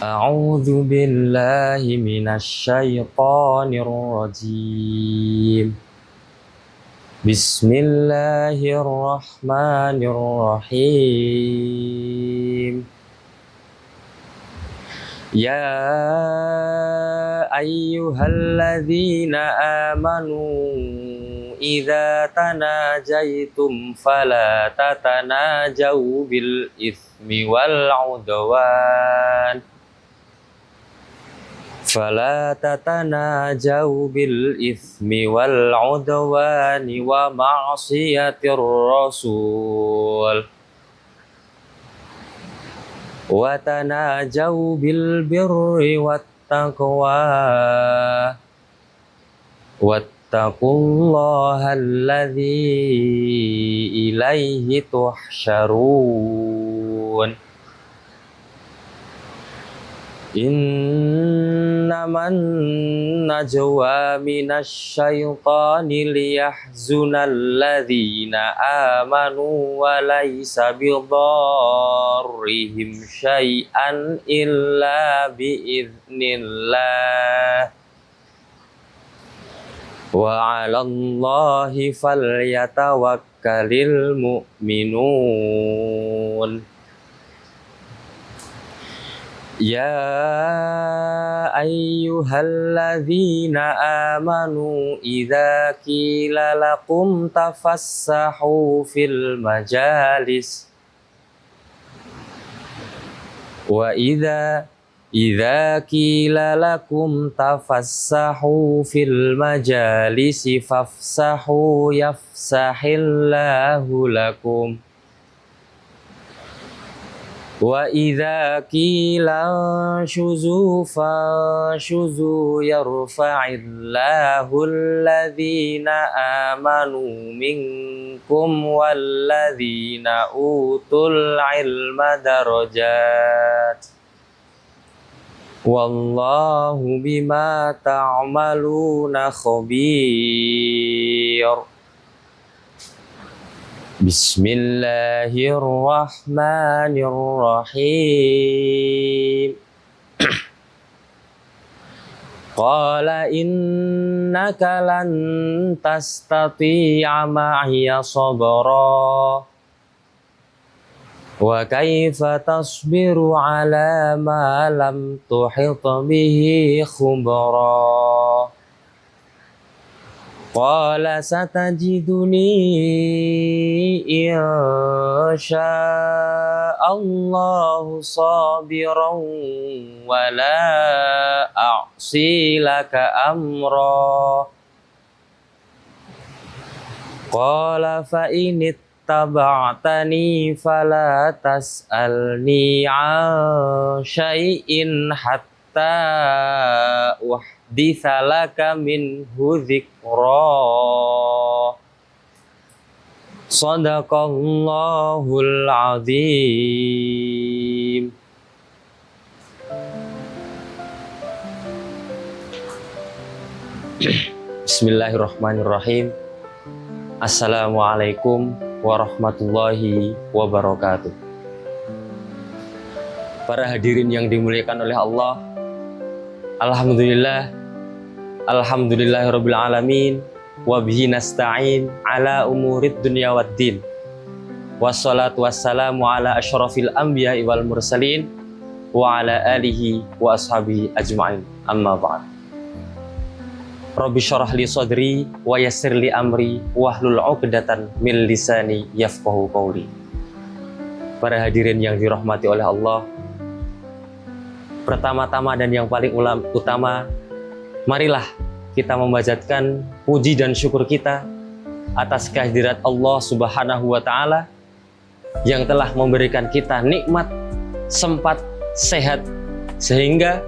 A'udzu billahi minasy syaithanir rajim. Bismillahirrahmanirrahim. Ya ayyuhalladzina amanu idza tanajaitum fala tatanajau bil itsmi wal udwan. Fala tatanajau bil itsmi wal udwani wa ma'siyatir rasul wa tanajau bil birri wat taqwa wattaqullaha alladzi ilaihi tuhsyarun. Innaman najwa minasyaitani liyahzunal ladzina amanu wa laysa bidarrihim syai'an illa biiznillah wa 'alallahi falyatawakkalul mu'minun. Ya ayyuhalladzina amanu idza qila lakum tafassahu fil majalis wa idza qila lakum tafassahu fil majalisi fafsahu yafsahillahu lakum wa idza qila syuzu fasyuzu yarfa'illahu alladzina amanu minkum walladzina utul ilma darajat wallahu bima ta'maluna khabir. Bismillahirrahmanirrahim. Qala innaka lan tastati'a ma'iya sabra wa kaifa tasbiru ala ma lam tuhit bihi khubra. Qala satajiduni insya'allahu sabiran wa la a'si laka amra. Qala fa in ittaba'tani fala tas'alni 'an syai'in hatta dithalaka minhu dzikra. Shadaqallahul azim. Bismillahirrahmanirrahim. Assalamualaikum warahmatullahi wabarakatuh. Para hadirin yang dimuliakan oleh Allah, Alhamdulillahirabbil alamin wa bihi nasta'in ala umurid dunya waddin. Wassalatu wassalamu ala asyrafil anbiya'i wal mursalin wa ala alihi wa ashabihi ajma'in. Amma ba'd. Rabbi syrah li sadri wa yassir li amri wahlul 'uqdatan min lisani yafqahu qawli. Para hadirin yang dirahmati oleh Allah, pertama-tama dan yang paling utama, marilah kita memanjatkan puji dan syukur kita atas kehadirat Allah Subhanahu wa Ta'ala yang telah memberikan kita nikmat, sempat, sehat, sehingga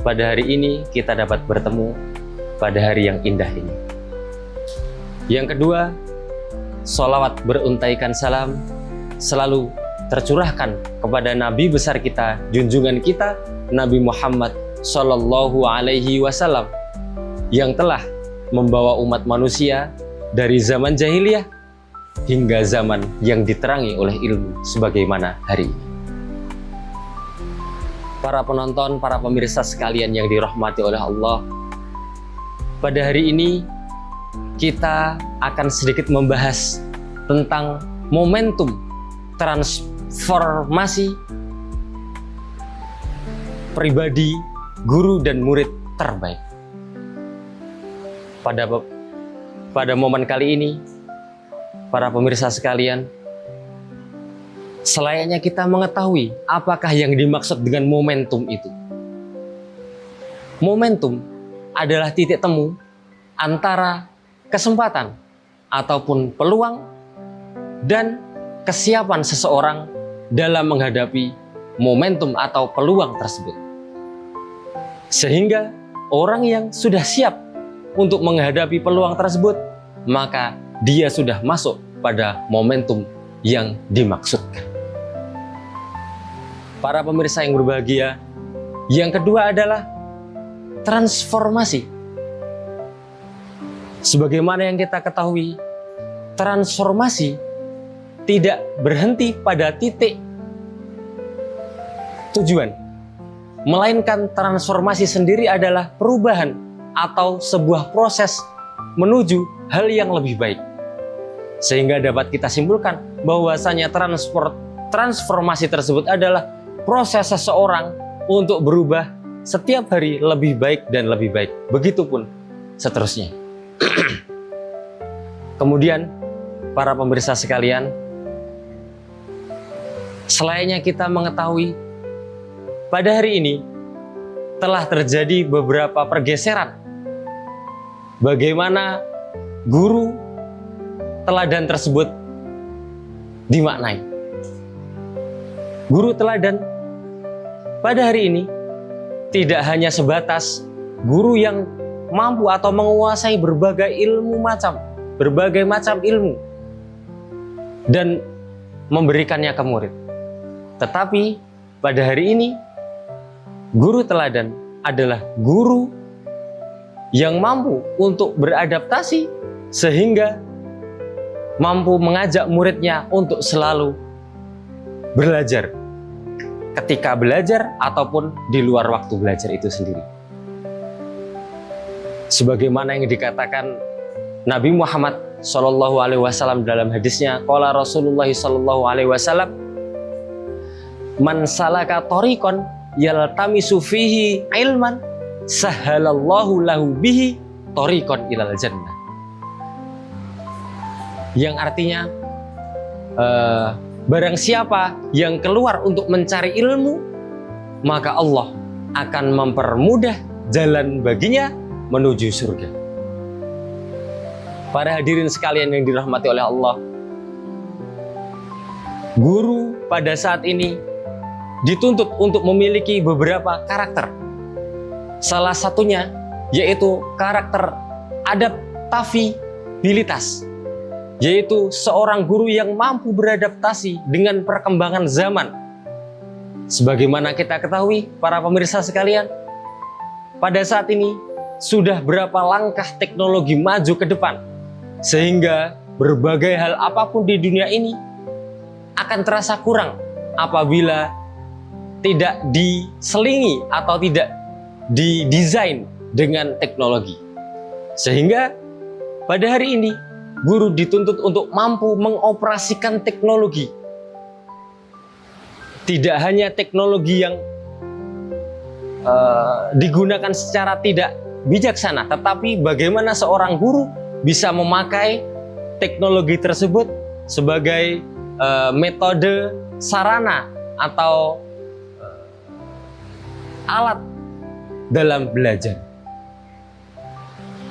pada hari ini kita dapat bertemu pada hari yang indah ini. Yang kedua, sholawat beruntaikan salam selalu tercurahkan kepada Nabi besar kita, junjungan kita, Nabi Muhammad Sallallahu Alaihi Wasallam, yang telah membawa umat manusia dari zaman jahiliyah hingga zaman yang diterangi oleh ilmu sebagaimana hari ini. para penonton, para pemirsa sekalian yang dirahmati oleh Allah. Pada hari ini kita akan sedikit membahas tentang momentum transformasi pribadi guru dan murid terbaik. Pada momen kali ini, para pemirsa sekalian, selayaknya kita mengetahui apakah yang dimaksud dengan momentum itu. Momentum adalah titik temu antara kesempatan ataupun peluang dan kesiapan seseorang dalam menghadapi momentum atau peluang tersebut. Sehingga orang yang sudah siap untuk menghadapi peluang tersebut, maka dia sudah masuk pada momentum yang dimaksudkan. Para pemirsa yang berbahagia, yang kedua adalah transformasi. Sebagaimana yang kita ketahui, transformasi tidak berhenti pada titik tujuan, melainkan transformasi sendiri adalah perubahan atau sebuah proses menuju hal yang lebih baik. Sehingga dapat kita simpulkan bahwasanya transformasi tersebut adalah proses seseorang untuk berubah setiap hari lebih baik dan lebih baik. Begitupun seterusnya. Kemudian para pemirsa sekalian, selayaknya kita mengetahui pada hari ini telah terjadi beberapa pergeseran. Bagaimana guru teladan tersebut dimaknai. Guru teladan pada hari ini tidak hanya sebatas guru yang mampu atau menguasai berbagai macam ilmu dan memberikannya ke murid. Tetapi pada hari ini guru teladan adalah guru yang mampu untuk beradaptasi sehingga mampu mengajak muridnya untuk selalu belajar ketika belajar ataupun di luar waktu belajar itu sendiri. Sebagaimana yang dikatakan Nabi Muhammad SAW dalam hadisnya, qala Rasulullah SAW, man salaka thariqan yaltamisu fihi ilman sahhalallahu lahu bihi thariqan ilal jannah. Yang artinya barang siapa yang keluar untuk mencari ilmu, maka Allah akan mempermudah jalan baginya menuju surga. Para hadirin sekalian yang dirahmati oleh Allah, guru pada saat ini dituntut untuk memiliki beberapa karakter. Salah satunya yaitu karakter adaptabilitas, yaitu seorang guru yang mampu beradaptasi dengan perkembangan zaman. Sebagaimana kita ketahui, para pemirsa sekalian, pada saat ini sudah berapa langkah teknologi maju ke depan, sehingga berbagai hal apapun di dunia ini akan terasa kurang apabila tidak diselingi atau tidak didesain dengan teknologi. Sehingga pada hari ini guru dituntut untuk mampu mengoperasikan teknologi. Tidak hanya teknologi yang digunakan secara tidak bijaksana, tetapi bagaimana seorang guru bisa memakai teknologi tersebut sebagai metode, sarana, atau alat dalam belajar.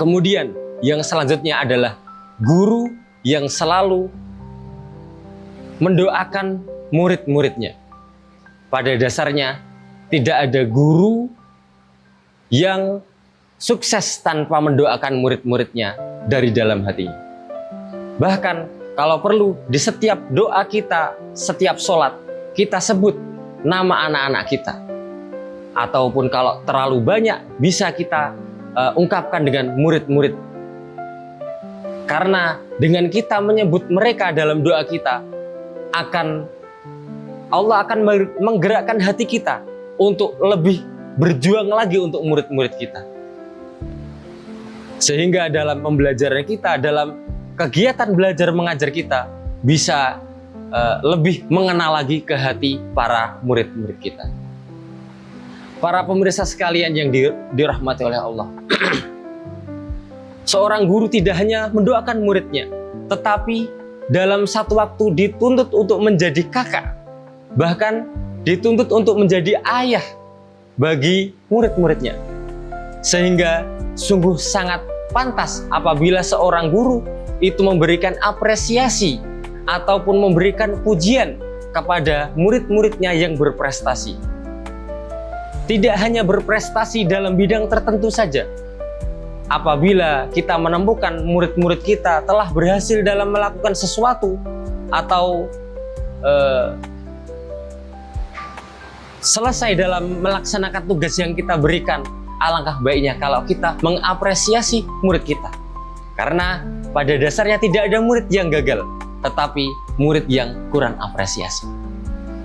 Kemudian yang selanjutnya adalah guru yang selalu mendoakan murid-muridnya. Pada dasarnya tidak ada guru yang sukses tanpa mendoakan murid-muridnya dari dalam hati. Bahkan kalau perlu di setiap doa kita, setiap sholat, kita sebut nama anak-anak kita. Ataupun kalau terlalu banyak, bisa kita ungkapkan dengan murid-murid. Karena dengan kita menyebut mereka dalam doa kita, Allah akan menggerakkan hati kita untuk lebih berjuang lagi untuk murid-murid kita. Sehingga dalam pembelajaran kita, dalam kegiatan belajar mengajar kita, bisa lebih mengenal lagi ke hati para murid-murid kita. Para pemirsa sekalian yang dirahmati oleh Allah. Seorang guru tidak hanya mendoakan muridnya, tetapi dalam satu waktu dituntut untuk menjadi kakak, bahkan dituntut untuk menjadi ayah bagi murid-muridnya. Sehingga sungguh sangat pantas apabila seorang guru itu memberikan apresiasi ataupun memberikan pujian kepada murid-muridnya yang berprestasi. Tidak hanya berprestasi dalam bidang tertentu saja. Apabila kita menemukan murid-murid kita telah berhasil dalam melakukan sesuatu atau selesai dalam melaksanakan tugas yang kita berikan, alangkah baiknya kalau kita mengapresiasi murid kita. Karena pada dasarnya tidak ada murid yang gagal, tetapi murid yang kurang apresiasi.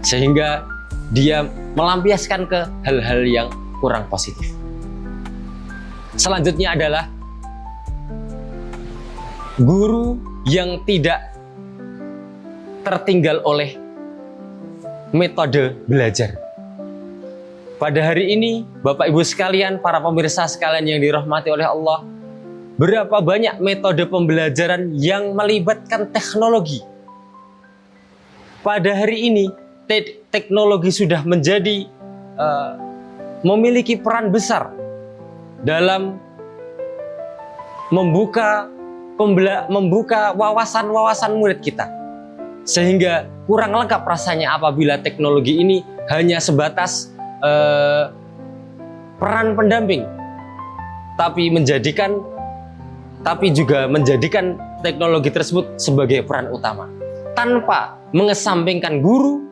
Sehingga dia melampiaskan ke hal-hal yang kurang positif. Selanjutnya adalah guru yang tidak tertinggal oleh metode belajar. Pada hari ini, Bapak Ibu sekalian, para pemirsa sekalian yang dirahmati oleh Allah, berapa banyak metode pembelajaran yang melibatkan teknologi. Pada hari ini, teknologi sudah menjadi memiliki peran besar dalam membuka wawasan-wawasan murid kita. Sehingga kurang lengkap rasanya apabila teknologi ini hanya sebatas peran pendamping, tapi juga menjadikan teknologi tersebut sebagai peran utama, tanpa mengesampingkan guru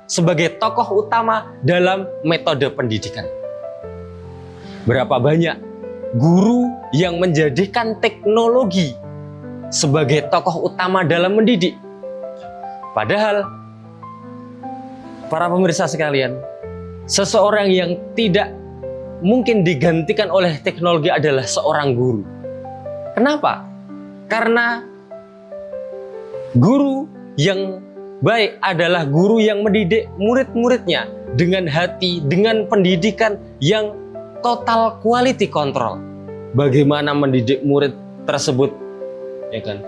sebagai tokoh utama dalam metode pendidikan. Berapa banyak guru yang menjadikan teknologi sebagai tokoh utama dalam mendidik. Padahal, para pemirsa sekalian, seseorang yang tidak mungkin digantikan oleh teknologi adalah seorang guru. Kenapa? Karena guru yang baik adalah guru yang mendidik murid-muridnya dengan hati, dengan pendidikan yang total quality control. Bagaimana mendidik murid tersebut, ya kan?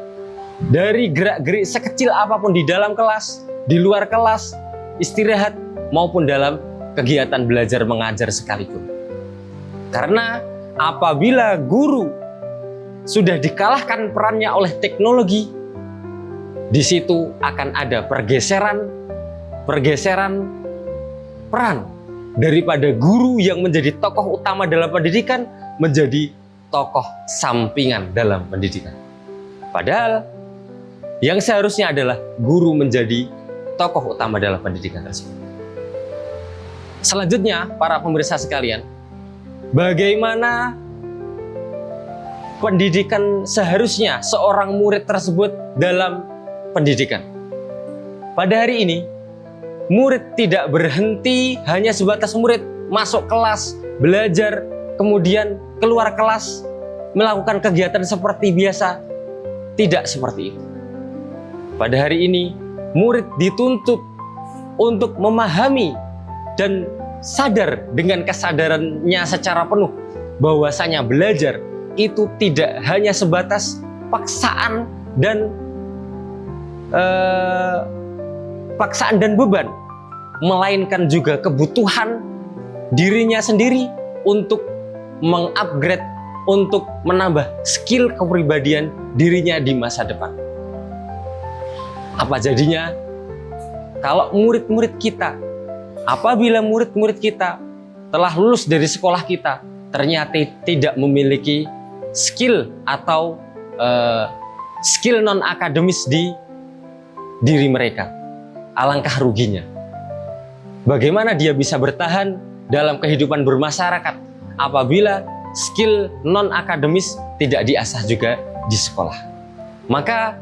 Dari gerak-gerik sekecil apapun di dalam kelas, di luar kelas, istirahat maupun dalam kegiatan belajar mengajar sekalipun. Karena apabila guru sudah dikalahkan perannya oleh teknologi, di situ akan ada pergeseran peran daripada guru yang menjadi tokoh utama dalam pendidikan menjadi tokoh sampingan dalam pendidikan. Padahal yang seharusnya adalah guru menjadi tokoh utama dalam pendidikan tersebut. Selanjutnya, para pemirsa sekalian, bagaimana pendidikan seharusnya seorang murid tersebut dalam pendidikan? Pada hari ini, murid tidak berhenti hanya sebatas murid masuk kelas, belajar, kemudian keluar kelas, melakukan kegiatan seperti biasa. Tidak seperti itu. Pada hari ini, murid dituntut untuk memahami dan sadar dengan kesadarannya secara penuh bahwasanya belajar itu tidak hanya sebatas paksaan dan beban, melainkan juga kebutuhan dirinya sendiri untuk mengupgrade, untuk menambah skill kepribadian dirinya di masa depan. Apa jadinya kalau apabila murid-murid kita telah lulus dari sekolah kita, ternyata tidak memiliki skill atau skill non-akademis di diri mereka? Alangkah ruginya. Bagaimana dia bisa bertahan dalam kehidupan bermasyarakat apabila skill non-akademis tidak diasah juga di sekolah? Maka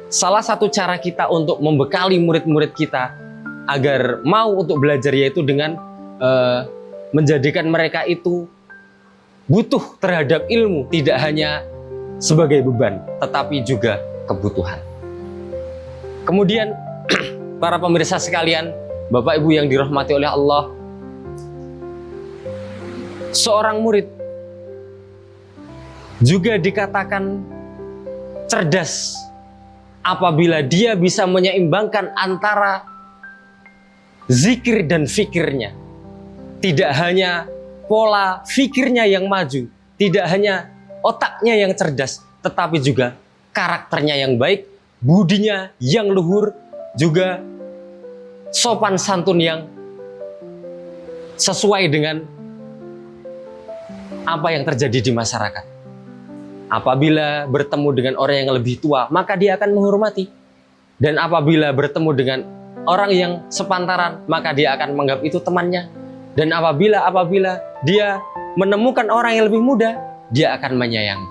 salah satu cara kita untuk membekali murid-murid kita agar mau untuk belajar, yaitu dengan menjadikan mereka itu butuh terhadap ilmu, tidak hanya sebagai beban, tetapi juga kebutuhan. Kemudian para pemirsa sekalian, Bapak Ibu yang dirahmati oleh Allah, seorang murid juga dikatakan cerdas apabila dia bisa menyeimbangkan antara zikir dan fikirnya. Tidak hanya pola fikirnya yang maju, tidak hanya otaknya yang cerdas, tetapi juga karakternya yang baik, budinya yang luhur, juga sopan santun yang sesuai dengan apa yang terjadi di masyarakat. Apabila bertemu dengan orang yang lebih tua, maka dia akan menghormati. Dan apabila bertemu dengan orang yang sepantaran, maka dia akan menganggap itu temannya. Dan apabila dia menemukan orang yang lebih muda, dia akan menyayangi.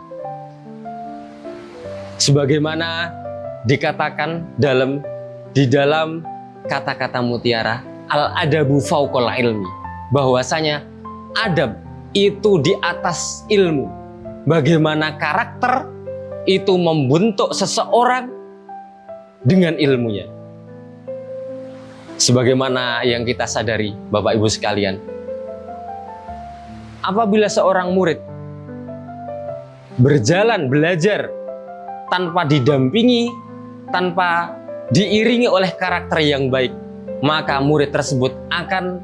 Sebagaimana dikatakan di dalam kata-kata mutiara, al-adabu fauqal ilmi, bahwasanya adab itu di atas ilmu. Bagaimana karakter itu membentuk seseorang dengan ilmunya. Sebagaimana yang kita sadari, Bapak Ibu sekalian, apabila seorang murid berjalan belajar tanpa didampingi, tanpa diiringi oleh karakter yang baik, maka murid tersebut akan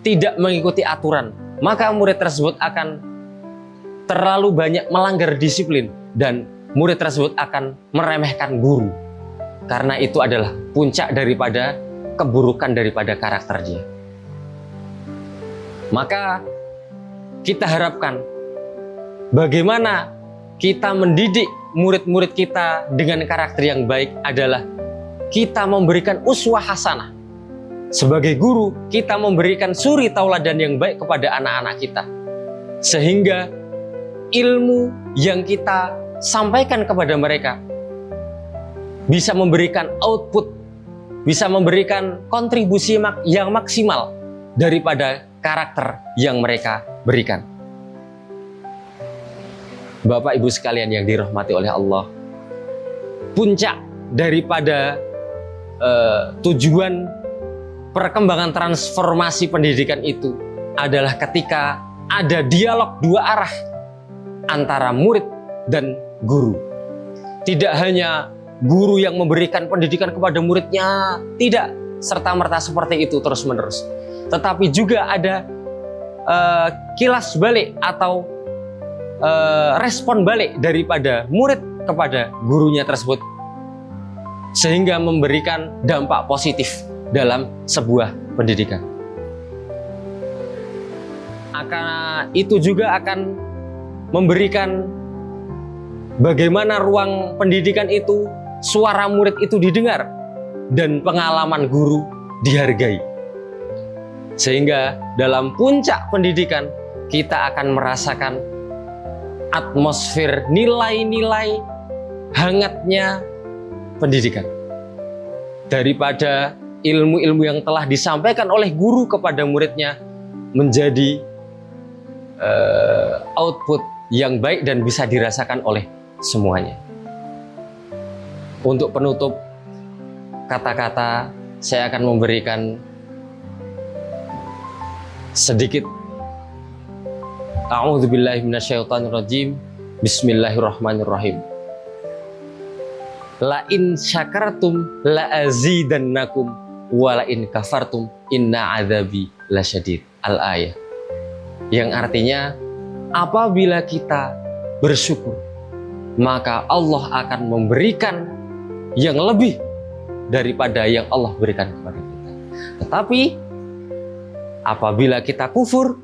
tidak mengikuti aturan. Maka murid tersebut akan terlalu banyak melanggar disiplin, dan murid tersebut akan meremehkan guru, karena itu adalah puncak daripada keburukan daripada karakter dia. Maka kita harapkan bagaimana kita mendidik murid-murid kita dengan karakter yang baik adalah kita memberikan uswah hasanah. Sebagai guru, kita memberikan suri tauladan yang baik kepada anak-anak kita, sehingga ilmu yang kita sampaikan kepada mereka bisa memberikan output, bisa memberikan kontribusi yang maksimal daripada karakter yang mereka berikan. Bapak Ibu sekalian yang dirahmati oleh Allah, puncak daripada tujuan perkembangan transformasi pendidikan itu adalah ketika ada dialog dua arah antara murid dan guru. Tidak hanya guru yang memberikan pendidikan kepada muridnya, tidak serta-merta seperti itu terus-menerus. Tetapi juga ada kilas balik atau respon balik daripada murid kepada gurunya tersebut, sehingga memberikan dampak positif dalam sebuah pendidikan. Itu juga akan memberikan bagaimana ruang pendidikan itu, suara murid itu didengar, dan pengalaman guru dihargai. Sehingga dalam puncak pendidikan, kita akan merasakan atmosfer nilai-nilai hangatnya pendidikan. Daripada ilmu-ilmu yang telah disampaikan oleh guru kepada muridnya menjadi output yang baik dan bisa dirasakan oleh semuanya. Untuk penutup kata-kata, saya akan memberikan sedikit a'udzubillahi minasyaitonirrajim. Bismillahirrahmanirrahim. La in syakartum la azidannakum wa la in kafartum inna adzabi lasyadid. Al-ayah. Yang artinya, apabila kita bersyukur, maka Allah akan memberikan yang lebih daripada yang Allah berikan kepada kita. Tetapi apabila kita kufur,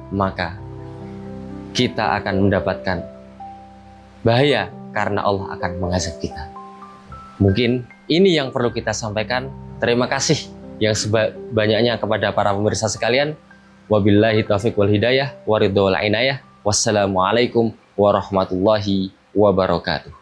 maka kita akan mendapatkan bahaya karena Allah akan mengazab kita. Mungkin ini yang perlu kita sampaikan. Terima kasih yang sebanyaknya kepada para pemirsa sekalian. Wabillahi taufiq wal hidayah, waridho wal inayah. Wassalamualaikum warahmatullahi wabarakatuh.